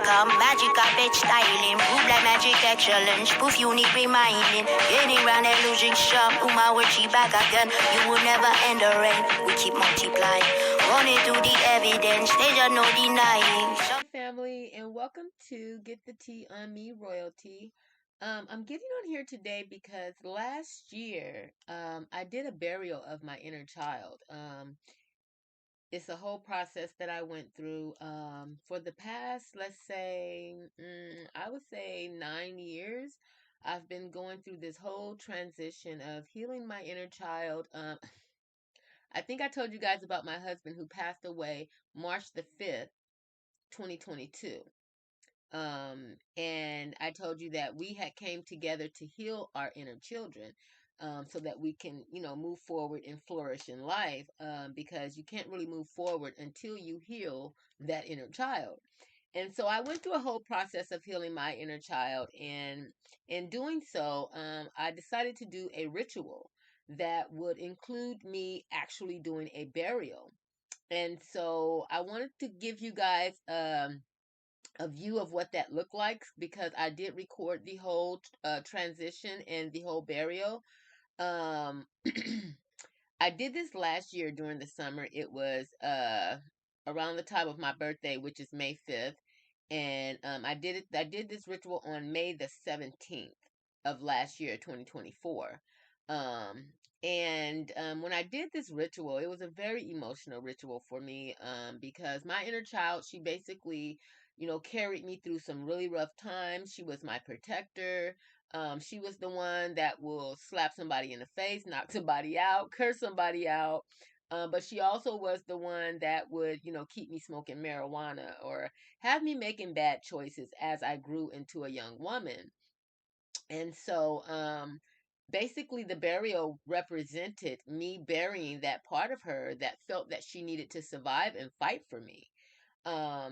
come. Magic carpet styling, move like magic excellence. Proof you need reminding. Getting round that losing shop. My word, she back again. You will never end the rain. We keep multiplying. Running through the evidence. There's no denying. Hi, family, and welcome to Get the Tea on Me Royalty. I'm getting on here today because last year I did a burial of my inner child. It's a whole process that I went through for the past, let's say, I would say 9 years. I've been going through this whole transition of healing my inner child. I think I told you guys about my husband who passed away March the 5th, 2022. And I told you that we had came together to heal our inner children, so that we can, move forward and flourish in life, because you can't really move forward until you heal that inner child. And so I went through a whole process of healing my inner child, and in doing so, I decided to do a ritual that would include me actually doing a burial. And so I wanted to give you guys a view of what that looked like, because I did record the whole transition and the whole burial. Um, I did this last year during the summer. It was around the time of my birthday, which is May 5th, and I did it. I did this ritual on May the 17th of last year, 2024. Um, and when I did this ritual, it was a very emotional ritual for me, because my inner child, she basically, carried me through some really rough times. She was my protector. She was the one that will slap somebody in the face, knock somebody out, curse somebody out. But she also was the one that would, keep me smoking marijuana or have me making bad choices as I grew into a young woman. And so, basically, the burial represented me burying that part of her that felt that she needed to survive and fight for me.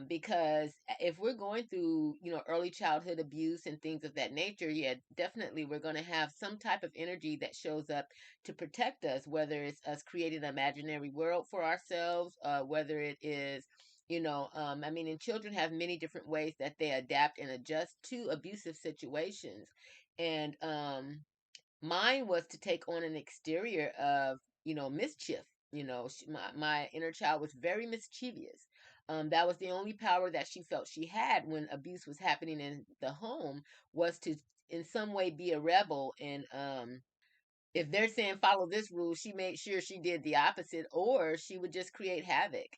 Because if we're going through, early childhood abuse and things of that nature, yeah, definitely we're going to have some type of energy that shows up to protect us, whether it's us creating an imaginary world for ourselves, whether it is, I mean, and children have many different ways that they adapt and adjust to abusive situations. And mine was to take on an exterior of, mischief. My inner child was very mischievous. That was the only power that she felt she had when abuse was happening in the home, was to in some way be a rebel. And if they're saying follow this rule, she made sure she did the opposite, or she would just create havoc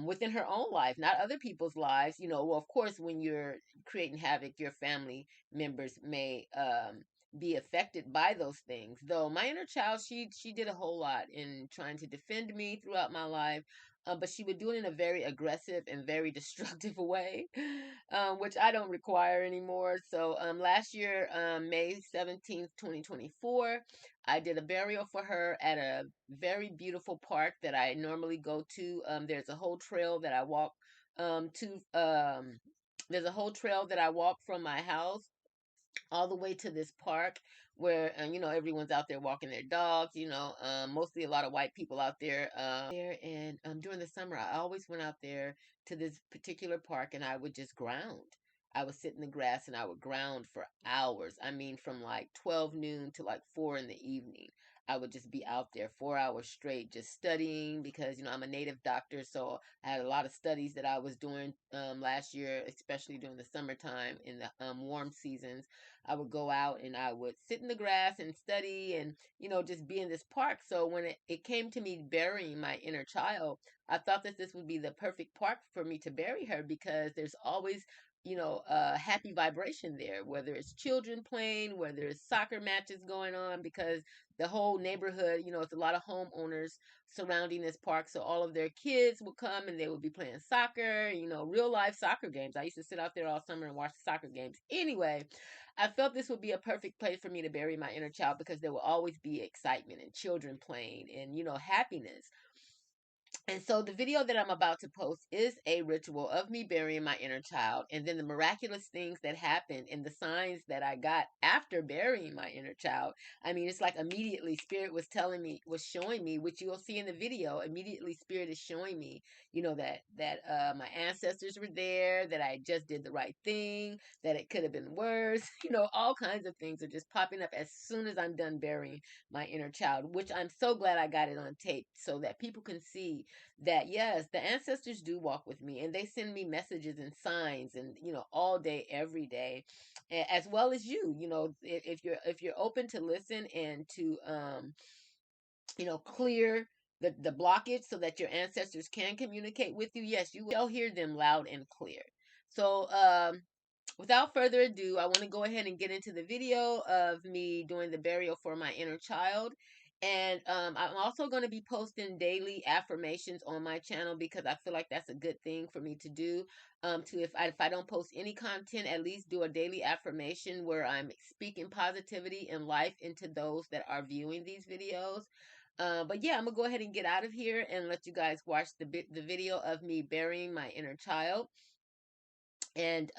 within her own life, not other people's lives. Well, of course, when you're creating havoc, your family members may be affected by those things. Though my inner child, she did a whole lot in trying to defend me throughout my life. But she would do it in a very aggressive and very destructive way, which I don't require anymore. So last year, May 17th, 2024, I did a burial for her at a very beautiful park that I normally go to. There's a whole trail that I walk to. There's a whole trail that I walk from my house all the way to this park where, everyone's out there walking their dogs. Mostly a lot of white people out there. And during the summer, I always went out there to this particular park, and I would just ground. I would sit in the grass and I would ground for hours. I mean, from like 12 noon to like 4 in the evening. I would just be out there 4 hours straight, just studying, because, I'm a native doctor. So I had a lot of studies that I was doing last year, especially during the summertime in the warm seasons. I would go out and I would sit in the grass and study and, just be in this park. So when it came to me burying my inner child, I thought that this would be the perfect park for me to bury her, because there's always, happy vibration there, whether it's children playing, whether it's soccer matches going on, because the whole neighborhood, it's a lot of homeowners surrounding this park. So all of their kids would come and they would be playing soccer, real life soccer games. I used to sit out there all summer and watch soccer games. Anyway, I felt this would be a perfect place for me to bury my inner child, because there will always be excitement and children playing and, happiness. And so the video that I'm about to post is a ritual of me burying my inner child, and then the miraculous things that happened and the signs that I got after burying my inner child. I mean, it's like immediately Spirit was telling me, was showing me, which you will see in the video. Immediately Spirit is showing me, you know, that my ancestors were there, that I just did the right thing, that it could have been worse. You know, all kinds of things are just popping up as soon as I'm done burying my inner child, which I'm so glad I got it on tape so that people can see that yes, the ancestors do walk with me, and they send me messages and signs, and you know, all day every day, as well as you know, if you're open to listen and to you know, clear the blockage so that your ancestors can communicate with you, yes, you will hear them loud and clear. So without further ado, I want to go ahead and get into the video of me doing the burial for my inner child. And I'm also going to be posting daily affirmations on my channel because I feel like that's a good thing for me to do. If I don't post any content, at least do a daily affirmation where I'm speaking positivity and life into those that are viewing these videos. But yeah, I'm gonna go ahead and get out of here and let you guys watch the video of me burying my inner child. And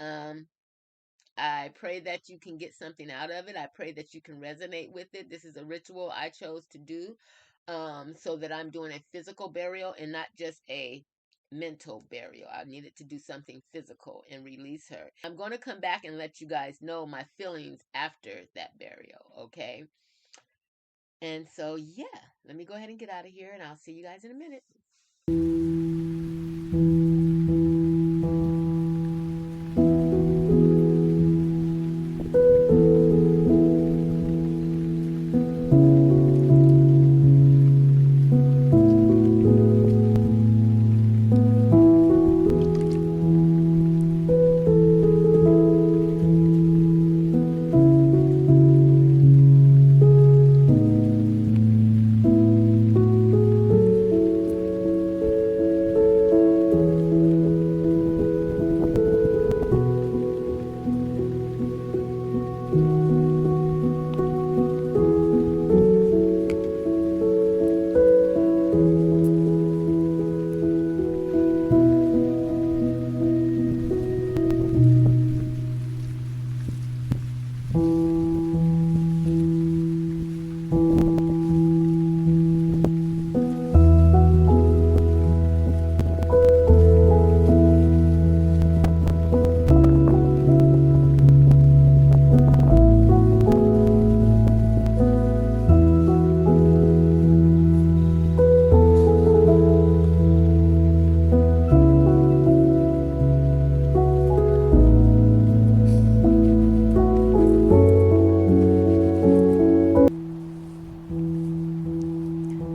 I pray that you can get something out of it. I pray that you can resonate with it. This is a ritual I chose to do so that I'm doing a physical burial and not just a mental burial. I needed to do something physical and release her. I'm going to come back and let you guys know my feelings after that burial, okay? And so, yeah, let me go ahead and get out of here, and I'll see you guys in a minute.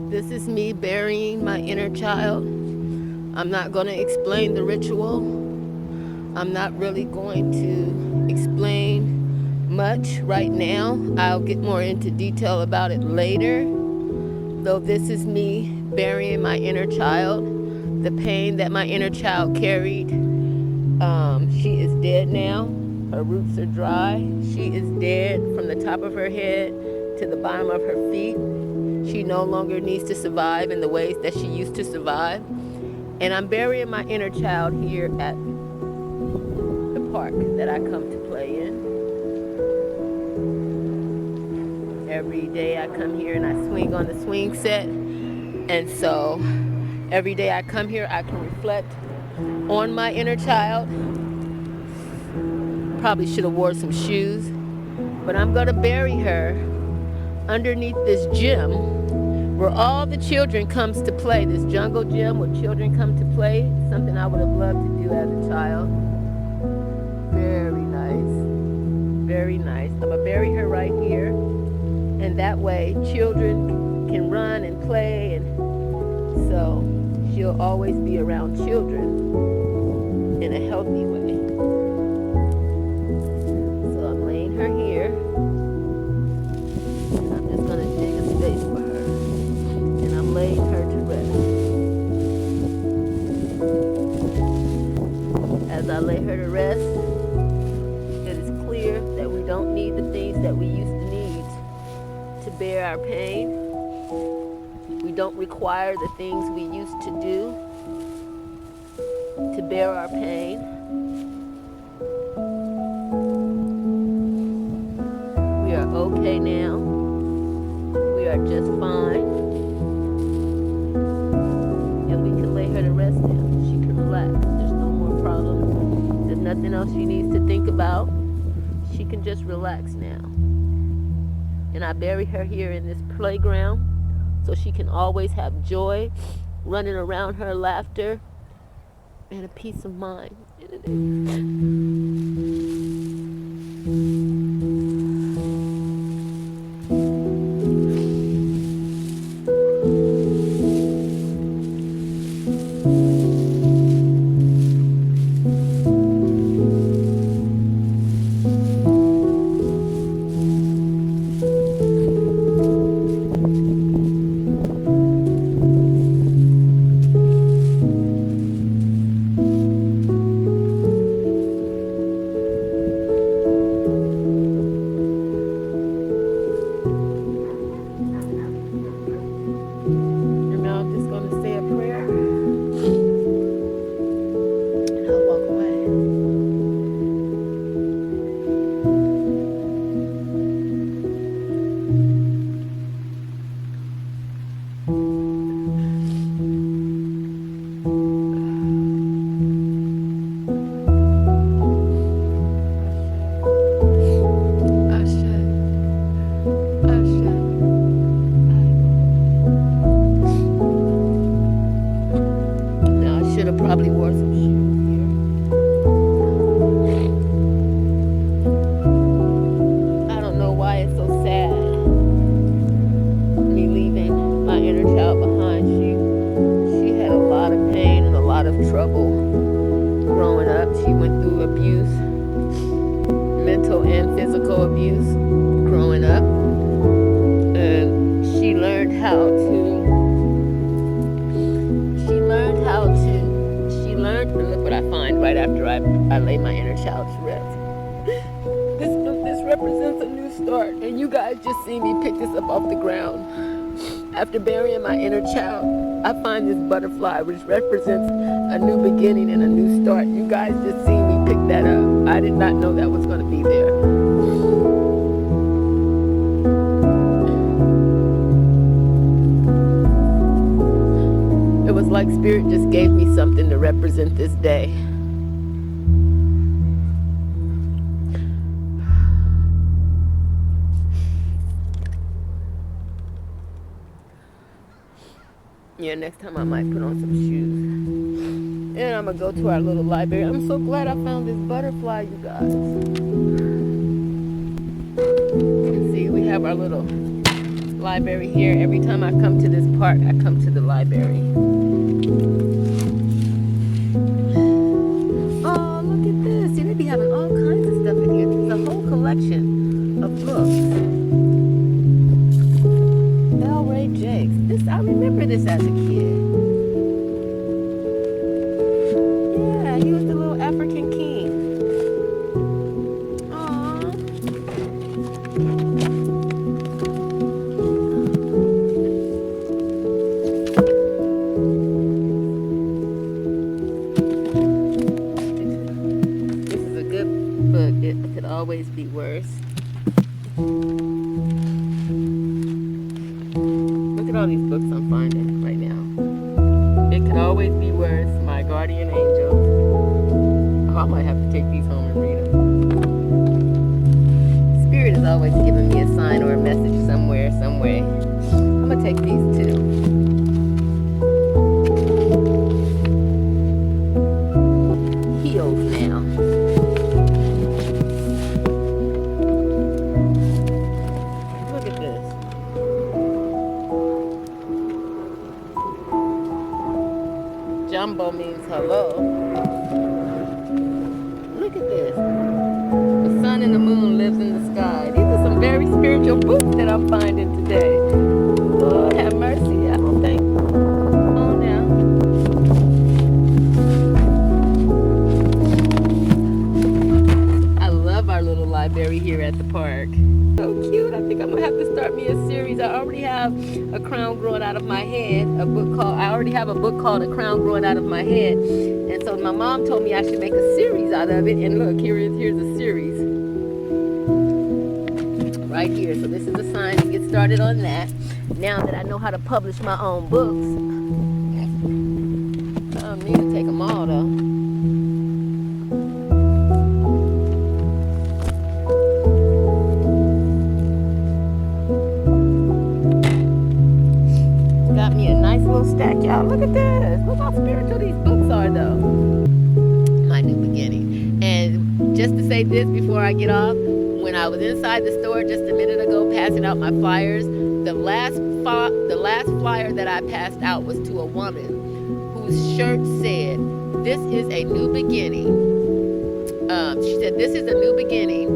This is me burying my inner child. I'm not going to explain the ritual. I'm not really going to explain much right now. I'll get more into detail about it later. Though this is me burying my inner child. The pain that my inner child carried. She is dead now. Her roots are dry. She is dead from the top of her head to the bottom of her feet. She no longer needs to survive in the ways that she used to survive. And I'm burying my inner child here at the park that I come to play in. Every day I come here and I swing on the swing set. And so every day I come here, I can reflect on my inner child. Probably should have wore some shoes. But I'm going to bury her underneath this gym where all the children comes to play, this jungle gym where children come to play, something I would have loved to do as a child. Very nice, very nice. I'm gonna bury her right here, and that way children can run and play, and so she'll always be around children in a healthy way. So I'm laying her here. I'm just gonna dig a space for her. And I'm laying her to rest. As I lay her to rest, it is clear that we don't need the things that we used to need to bear our pain. We don't require the things we used to do to bear our pain. We are okay now. We are just fine. And we can lay her to rest now. She can relax. There's no more problems. There's nothing else she needs to think about. She can just relax now. And I bury her here in this playground so she can always have joy running around her, laughter, and a peace of mind. Probably wore some shoes here. I don't know why it's so sad, me leaving my inner child behind. She had a lot of pain and a lot of trouble growing up. She went through abuse, mental and physical abuse growing up, and she learned how to look what I find right after I lay my inner child to rest. This represents a new start, and you guys just see me pick this up off the ground. After burying my inner child, I find this butterfly, which represents a new beginning and a new start. You guys just see me pick that up. I did not know that was going to be there. It was like Spirit just gave me something to represent this day. Yeah, next time I might put on some shoes. And I'm going to go to our little library. I'm so glad I found this butterfly, you guys. You can see we have our little library here. Every time I come to this park, I come to the library. Oh, look at this. See, they be having all kinds of stuff in here. There's a whole collection of books. L. Ray Jakes. I remember this as a kid. Yeah, he was the little African king. Aww. This is a good book. It could always be worse. Look at all these books I'm finding right now. It could always be worse. My guardian angel. Oh, I might have to take these home and read them. Spirit is always giving me a sign or a message somewhere, some way. I'm going to take these too. Healed now. Look at this. Jumbo means hello. Look at this. The sun and the moon lives in the sky. These are some very spiritual books that I'm finding today. Lord have mercy. I don't think. Oh, now. I love our little library here at the park. So cute. I think I'm going to have to start me a series. I already have have a crown growing out of my head. I already have a book called A Crown Growing Out of My Head. And so my mom told me I should make a series out of it. And look, here's a series right here. So this is a sign to get started on that. Now that I know how to publish my own books. I don't need to take them all though. Got me a nice little stack, y'all. Look at this. Look how spiritual these books are though. My new beginning. And just to say this before I get off, when I was inside the store just a minute ago passing out my flyers, the last flyer that I passed out was to a woman whose shirt said, "This is a new beginning." She said, "This is a new beginning,"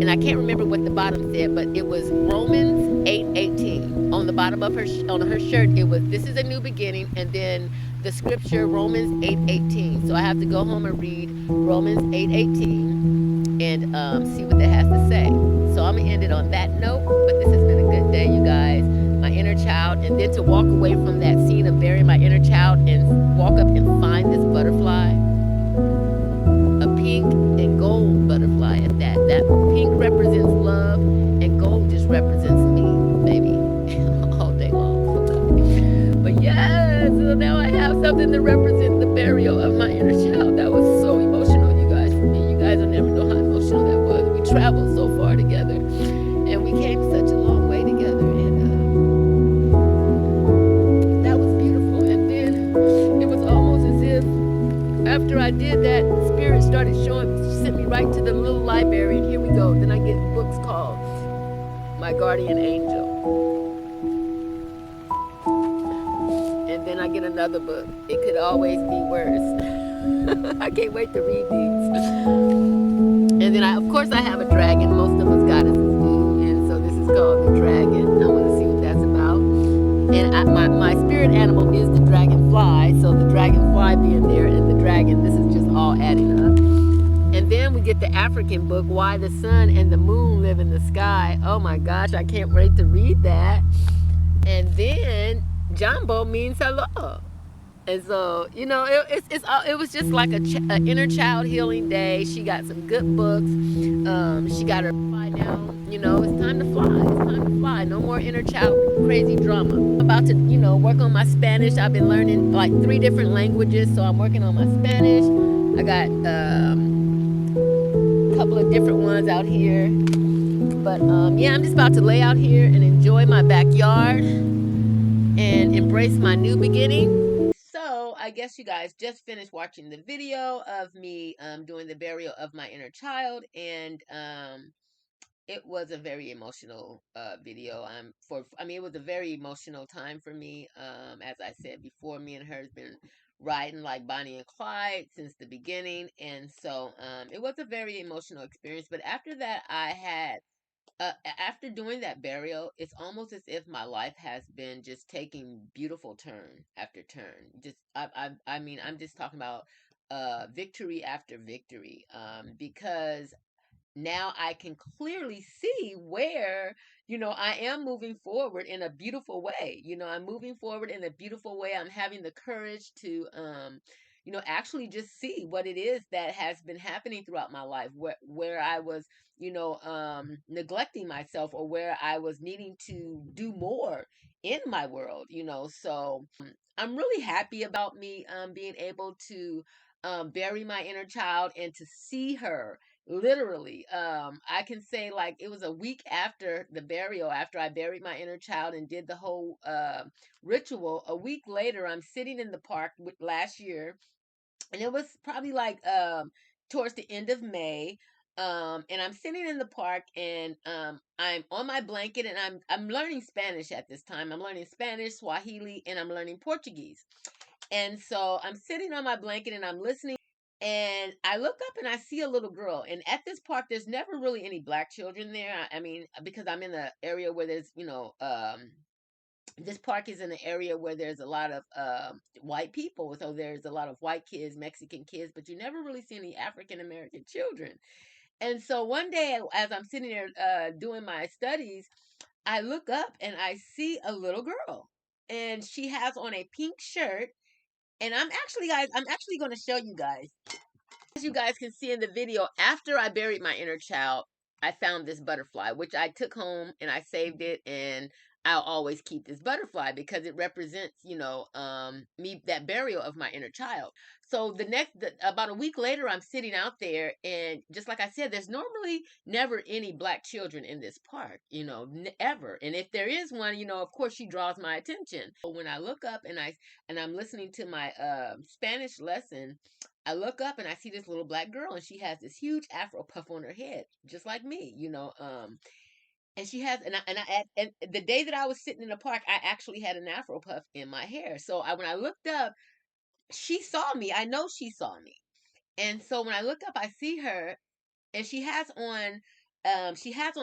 and I can't remember what the bottom said, but it was Romans 8:18 on the bottom of her shirt. It was, "This is a new beginning," and then the scripture Romans 8:18. So I have to go home and read Romans 8:18 and see what that has to say. So I'm gonna end it on that note. But this has been a good day, you guys. My inner child, and then to walk away from that scene of burying my inner child and walk up and find this butterfly, a pink and gold butterfly at that. That pink represents love and gold just represents me, baby, all day long. But yes, so now I have something to represent the burial of my inner child. That was so emotional, you guys, for me. You guys will never know how emotional that was. We traveled so far together and we came such a long way together, and that was beautiful. And then it was almost as if after I did that, Spirit started showing, sent me right to the little library, and here we go. Then I get books called My Guardian Angel. And then I get another book, It Could Always Be Worse. I can't wait to read these. And then of course I have a dragon. Most of us goddesses do. And so this is called the dragon. I want to see what that's about. And my spirit animal is the dragonfly. So the dragonfly being there and the dragon, this is just all adding up. And then we get the African book, Why the Sun and the Moon Live in the Sky. Oh my gosh, I can't wait to read that. And then Jumbo means hello. And so, you know, it was just like a inner child healing day. She got some good books. She got her fly now. You know, it's time to fly. It's time to fly. No more inner child crazy drama. I'm about to, you know, work on my Spanish. I've been learning like 3 different languages, so I'm working on my Spanish. I got a couple of different ones out here. But yeah, I'm just about to lay out here and enjoy my backyard and embrace my new beginning. So I guess you guys just finished watching the video of me doing the burial of my inner child, and it was a very emotional video. It was a very emotional time for me. As I said before, me and her has been riding like Bonnie and Clyde since the beginning, and so it was a very emotional experience. But after that, after doing that burial, it's almost as if my life has been just taking beautiful turn after turn. I'm just talking about victory after victory, because now I can clearly see where, I am moving forward in a beautiful way. I'm moving forward in a beautiful way. I'm having the courage to, actually just see what it is that has been happening throughout my life, where I was, neglecting myself, or where I was needing to do more in my world, So I'm really happy about me being able to bury my inner child and to see her. Literally, I can say, like, it was a week after the burial, after I buried my inner child and did the whole ritual. A week later, I'm sitting in the park last year, and it was probably like towards the end of May. And I'm sitting in the park, and I'm on my blanket, and I'm learning Spanish at this time. I'm learning Spanish, Swahili, and I'm learning Portuguese. And so I'm sitting on my blanket and I'm listening, and I look up and I see a little girl. And at this park, there's never really any black children there. I mean, because I'm in the area where there's, this park is in an area where there's a lot of white people. So there's a lot of white kids, Mexican kids, but you never really see any African American children. And so one day, as I'm sitting there doing my studies, I look up and I see a little girl, and she has on a pink shirt. And I'm actually, guys, I'm actually going to show you guys. As you guys can see in the video, after I buried my inner child, I found this butterfly, which I took home and I saved it, and I'll always keep this butterfly because it represents, me, that burial of my inner child. So about a week later, I'm sitting out there, and just like I said, there's normally never any black children in this park, ever. And if there is one, of course, she draws my attention. So when I look up and I'm listening to my Spanish lesson, I look up and I see this little black girl, and she has this huge afro puff on her head, just like me, and she has, and the day that I was sitting in the park, I actually had an afro puff in my hair. So when I looked up, she saw me. I know she saw me. And so when I look up, I see her, and she has on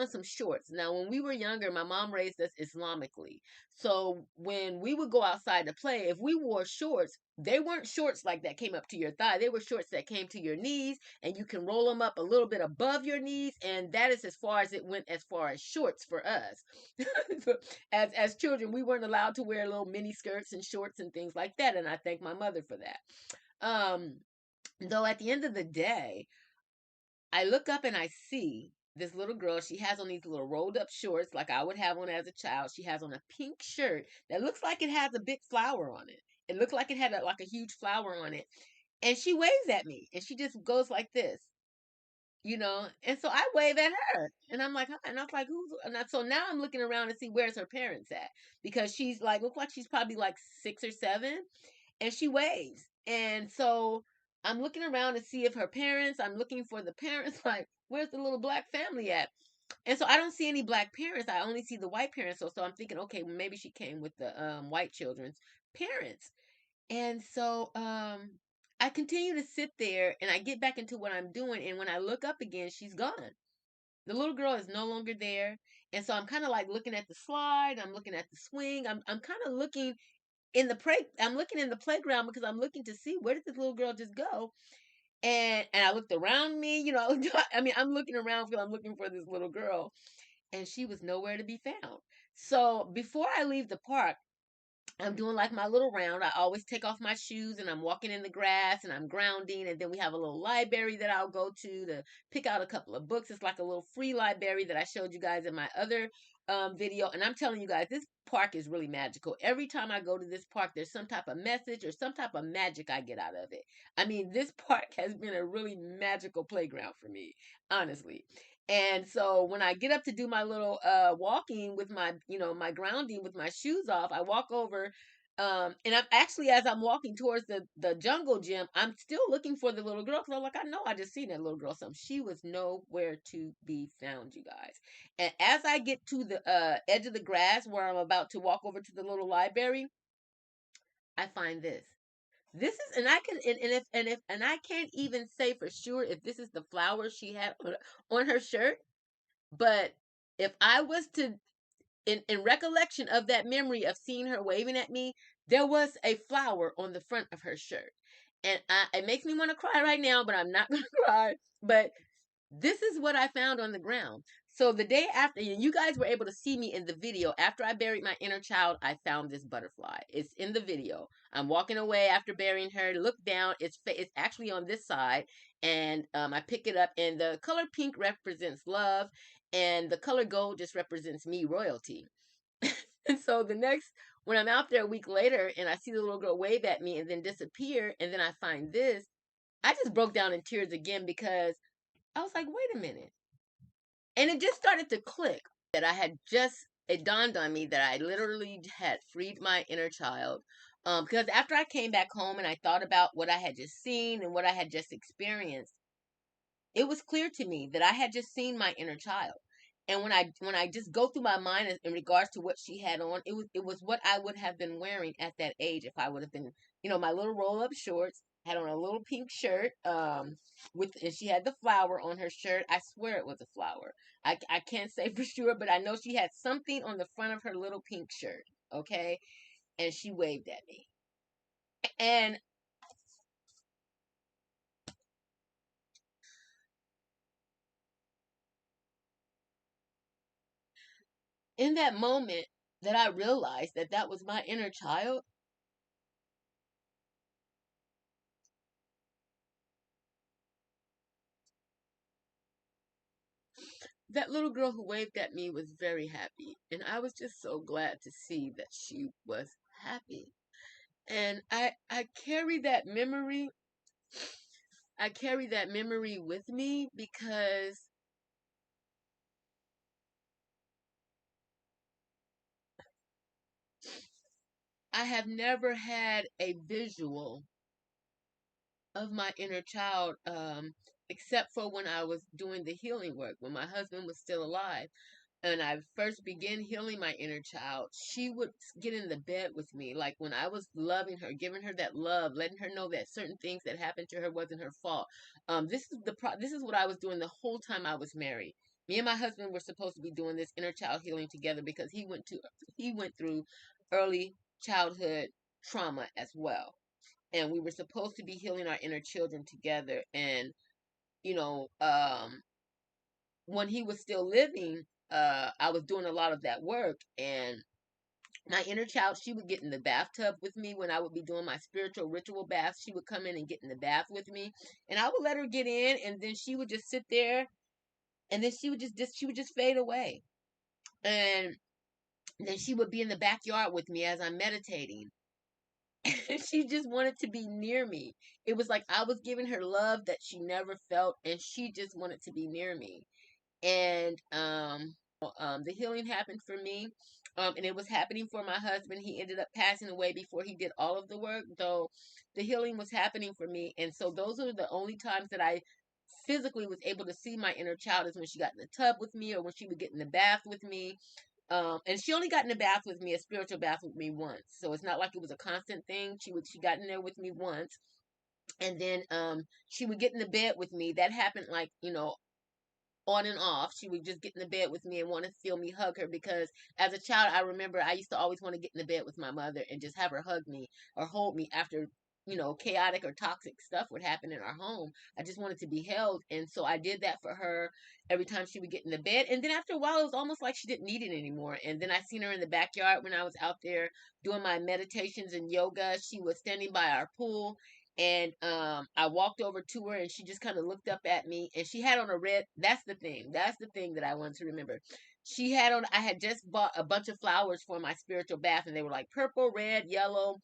some shorts. Now, when we were younger, my mom raised us Islamically. So when we would go outside to play, if we wore shorts, they weren't shorts like that came up to your thigh. They were shorts that came to your knees, and you can roll them up a little bit above your knees, and that is as far as it went as far as shorts for us. So, as children, we weren't allowed to wear little mini skirts and shorts and things like that, and I thank my mother for that. Um, though at the end of the day, I look up and I see this little girl. She has on these little rolled up shorts like I would have on as a child. She has on a pink shirt that looks like it has a big flower on it. It looked like it had like a huge flower on it. And she waves at me, and she just goes like this. And so I wave at her, and I'm like, "Huh?" And I was like, who's, so now I'm looking around to see where's her parents at, because she's like, look like she's probably like 6 or 7, and she waves. And so I'm looking around to see if her parents, I'm looking for the parents, like, where's the little black family at? And so I don't see any black parents. I only see the white parents. So I'm thinking, okay, well, maybe she came with the white children's parents. And so I continue to sit there, and I get back into what I'm doing. And when I look up again, she's gone. The little girl is no longer there. And so I'm kind of like looking at the slide, I'm looking at the swing. I'm kind of looking I'm looking in the playground because I'm looking to see where did this little girl just go. And I looked around me, I mean, I'm looking around because I'm looking for this little girl, and she was nowhere to be found. So before I leave the park, I'm doing like my little round. I always take off my shoes, and I'm walking in the grass, and I'm grounding. And then we have a little library that I'll go to pick out a couple of books. It's like a little free library that I showed you guys in my other video. And I'm telling you guys, this park is really magical. Every time I go to this park, there's some type of message or some type of magic I get out of it. I mean, this park has been a really magical playground for me, honestly. And so when I get up to do my little walking with my grounding with my shoes off, I walk over, and I'm actually, as I'm walking towards the jungle gym, I'm still looking for the little girl, because I'm like, I know I just seen that little girl something. She was nowhere to be found, you guys. And as I get to the edge of the grass where I'm about to walk over to the little library, I find this. This is, and I can, and I can't even say for sure if this is the flower she had on her shirt. But if I was to, in recollection of that memory of seeing her waving at me, there was a flower on the front of her shirt. And it makes me want to cry right now, but I'm not going to cry. But this is what I found on the ground. So the day after, you guys were able to see me in the video. After I buried my inner child, I found this butterfly. It's in the video. I'm walking away after burying her. Look down. It's actually on this side, and I pick it up. And the color pink represents love, and the color gold just represents me, royalty. And so when I'm out there a week later, and I see the little girl wave at me and then disappear, and then I find this, I just broke down in tears again, because I was like, wait a minute. And it just started to click that it dawned on me that I literally had freed my inner child. Because after I came back home and I thought about what I had just seen and what I had just experienced, it was clear to me that I had just seen my inner child. And when I just go through my mind in regards to what she had on, it was what I would have been wearing at that age if I would have been, my little roll up shorts, had on a little pink shirt, and she had the flower on her shirt. I swear it was a flower. I can't say for sure, but I know she had something on the front of her little pink shirt. Okay, and she waved at me, and in that moment that I realized that that was my inner child, that little girl who waved at me was very happy. And I was just so glad to see that she was happy. And I carry that memory. I carry that memory with me because I have never had a visual of my inner child, except for when I was doing the healing work, when my husband was still alive. And I first began healing my inner child, she would get in the bed with me. Like when I was loving her, giving her that love, letting her know that certain things that happened to her wasn't her fault. This is what I was doing the whole time I was married. Me and my husband were supposed to be doing this inner child healing together because he went through early childhood trauma as well, and we were supposed to be healing our inner children together. And you know, when he was still living, I was doing a lot of that work. And my inner child, she would get in the bathtub with me when I would be doing my spiritual ritual baths. She would come in and get in the bath with me, and I would let her get in, and then she would just sit there, and then she would just fade away. And then she would be in the backyard with me as I'm meditating. And she just wanted to be near me. It was like I was giving her love that she never felt, and she just wanted to be near me. And the healing happened for me, and it was happening for my husband. He ended up passing away before he did all of the work, though the healing was happening for me. And so those are the only times that I physically was able to see my inner child, is when she got in the tub with me, or when she would get in the bath with me. And she only got in the bath with me, a spiritual bath with me, once. So it's not like it was a constant thing. She got in there with me once, and then she would get in the bed with me. That happened, like, on and off. She would just get in the bed with me and want to feel me hug her, because as a child, I remember I used to always want to get in the bed with my mother and just have her hug me or hold me after, chaotic or toxic stuff would happen in our home. I just wanted to be held. And so I did that for her every time she would get in the bed. And then after a while, it was almost like she didn't need it anymore. And then I seen her in the backyard when I was out there doing my meditations and yoga. She was standing by our pool, and I walked over to her, and she just kind of looked up at me, and she had on a red. That's the thing that I wanted to remember. She had on, I had just bought a bunch of flowers for my spiritual bath, and they were like purple, red, yellow.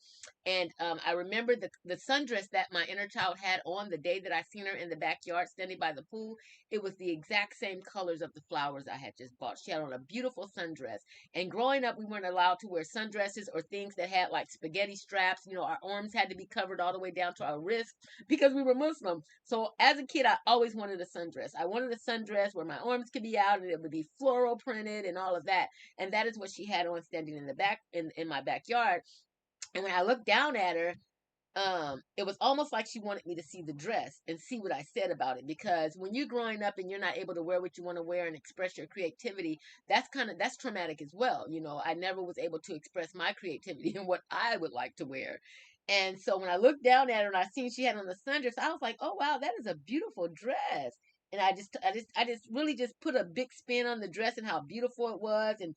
And I remember the sundress that my inner child had on the day that I seen her in the backyard standing by the pool. It was the exact same colors of the flowers I had just bought. She had on a beautiful sundress. And growing up, we weren't allowed to wear sundresses or things that had like spaghetti straps. Our arms had to be covered all the way down to our wrists because we were Muslim. So as a kid, I always wanted a sundress. I wanted a sundress where my arms could be out and it would be floral printed and all of that. And that is what she had on standing in the back in my backyard. And when I looked down at her, it was almost like she wanted me to see the dress and see what I said about it, because when you're growing up and you're not able to wear what you want to wear and express your creativity, that's traumatic as well. I never was able to express my creativity and what I would like to wear. And so when I looked down at her and I seen she had on the sundress, I was like, "Oh wow, that is a beautiful dress." And I just really just put a big spin on the dress and how beautiful it was, and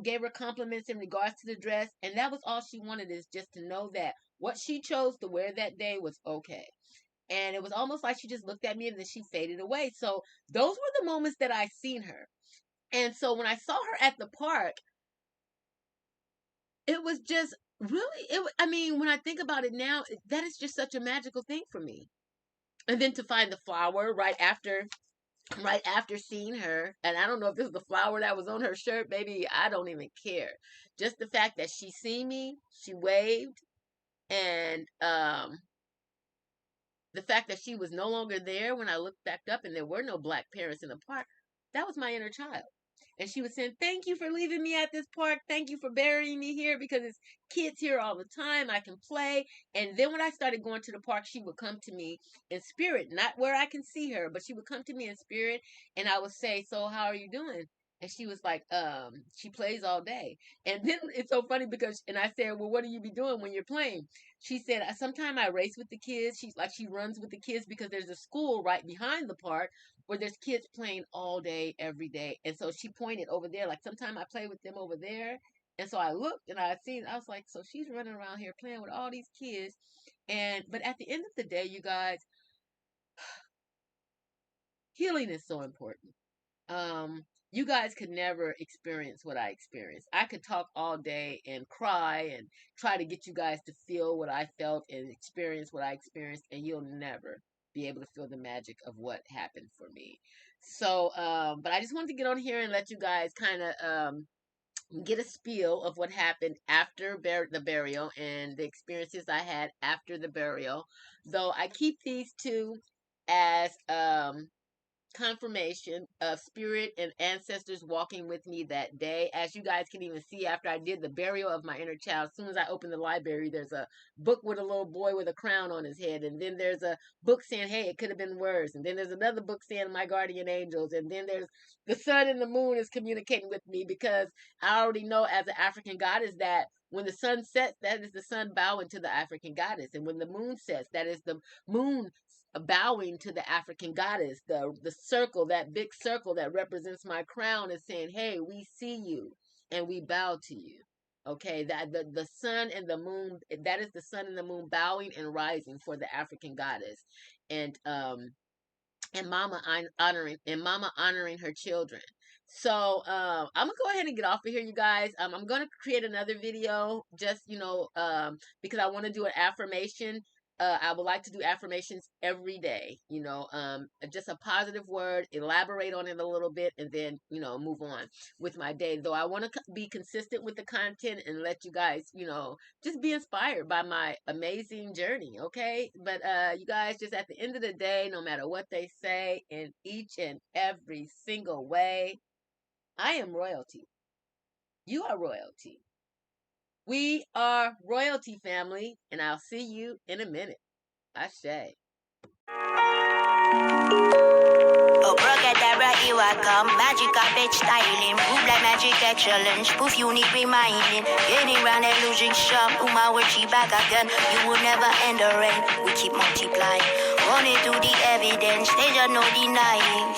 gave her compliments in regards to the dress. And that was all she wanted, is just to know that what she chose to wear that day was okay. And it was almost like she just looked at me and then she faded away. So those were the moments that I seen her. And so when I saw her at the park, it was just really, I mean, when I think about it now, that is just such a magical thing for me. And then to find the flower right after seeing her, and I don't know if this is the flower that was on her shirt, baby, I don't even care. Just the fact that she seen me, she waved, and the fact that she was no longer there when I looked back up and there were no black parents in the park, that was my inner child. And she was saying, "Thank you for leaving me at this park. Thank you for burying me here, because it's kids here all the time. I can play." And then when I started going to the park, she would come to me in spirit, not where I can see her, but she would come to me in spirit, and I would say, "So how are you doing?" And she was like, she plays all day. And then it's so funny because, and I said, well, what do you be doing when you're playing? She said, sometimes I race with the kids. She's like, she runs with the kids because there's a school right behind the park where there's kids playing all day, every day. And so she pointed over there, like, sometimes I play with them over there. And so I looked and I seen, I was like, so she's running around here playing with all these kids. But at the end of the day, you guys, healing is so important. You guys could never experience what I experienced. I could talk all day and cry and try to get you guys to feel what I felt and experience what I experienced, and you'll never be able to feel the magic of what happened for me. So, but I just wanted to get on here and let you guys kind of get a spiel of what happened after the burial and the experiences I had after the burial. Though I keep these two as confirmation of spirit and ancestors walking with me that day. As you guys can even see, after I did the burial of my inner child, as soon as I opened the library, there's a book with a little boy with a crown on his head, and then there's a book saying, hey, it could have been worse, and then there's another book saying, my guardian angels, and then there's the sun and the moon is communicating with me, because I already know as an African goddess that when the sun sets, that is the sun bowing to the African goddess, and when the moon sets, that is the moon bowing to the African goddess. The circle, that big circle that represents my crown, is saying, hey, we see you and we bow to you. Okay, that the sun and the moon, that is the sun and the moon bowing and rising for the African goddess. And mama honoring her children. So I'm gonna go ahead and get off of here, you guys. I'm gonna create another video, just because I want to do an affirmation. I would like to do affirmations every day, just a positive word, elaborate on it a little bit, and then, move on with my day. Though I want to be consistent with the content and let you guys, just be inspired by my amazing journey, okay? But you guys, just at the end of the day, no matter what they say, in each and every single way, I am royalty. You are royalty. We are royalty, family, and I'll see you in a minute. Ashe. Oh, Broogadabra, here I come. Magical bitch styling. Move like magic excellence. Proof unique reminding. Getting round and losing some. Uma with you back again. You will never end the rain. We keep multiplying. Running through the evidence. There's no denying.